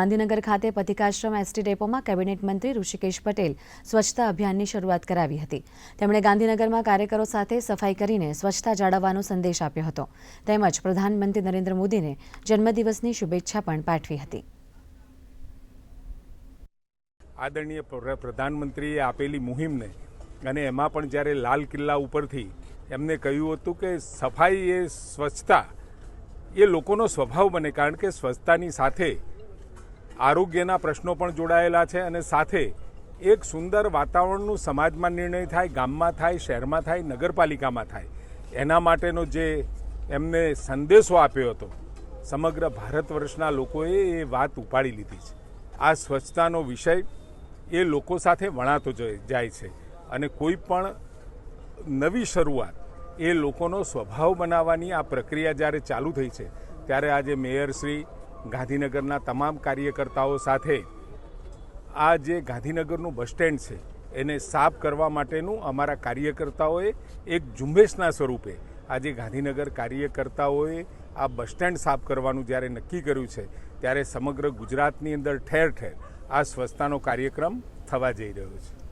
ગાંધીનગર ખાતે પથિકાશ્રમ ST ડેપોમાં cabinet મંત્રી ઋષિકેશ પટેલ સ્વચ્છતા અભિયાનની શરૂઆત કરાવી હતી। તેમણે ગાંધીનગરમાં કાર્યકરો સાથે સફાઈ કરીને સ્વચ્છતા જાળવવાનો સંદેશ આપ્યો હતો તેમજ પ્રધાનમંત્રી નરેન્દ્ર મોદીને જન્મદિવસની શુભેચ્છા પણ પાઠવી હતી। આદરણીય પ્રધાનમંત્રીએ આપેલી મુહિમને અને એમાં પણ જ્યારે લાલ કિલ્લા ઉપરથી એમને કહ્યું હતું કે સફાઈ એ સ્વચ્છતા એ લોકોનો સ્વભાવ બને, કારણ કે સ્વચ્છતાની સાથે આરોગ્યના પ્રશ્નો પણ જોડાયેલા છે અને સાથે એક સુંદર વાતાવરણનું સમાજમાં નિર્ણય થાય, ગામમાં થાય, શહેરમાં થાય, નગરપાલિકામાં થાય, એના માટેનો જે એમને સંદેશો આપ્યો હતો સમગ્ર ભારત વર્ષના લોકોએ એ વાત ઉપાડી લીધી છે। આ સ્વચ્છતાનો વિષય એ લોકો સાથે વણાતો જાય છે અને કોઈ પણ નવી શરૂઆત એ લોકોનો સ્વભાવ બનાવવાની આ પ્રક્રિયા જ્યારે ચાલુ થઈ છે ત્યારે આજે મેયરશ્રી ગાંધીનગરના તમામ કાર્યકર્તાઓ સાથે આ જે ગાંધીનગરનું બસ સ્ટેન્ડ છે એને સાફ કરવા માટેનું અમારા કાર્યકર્તાઓએ એક ઝુંબેશના સ્વરૂપે આજે ગાંધીનગર કાર્યકર્તાઓએ આ બસ સ્ટેન્ડ સાફ કરવાનું જ્યારે નક્કી કર્યું છે ત્યારે સમગ્ર ગુજરાતની અંદર ઠેર ઠેર આ સ્વચ્છતાનો કાર્યક્રમ થવા જઈ રહ્યો છે।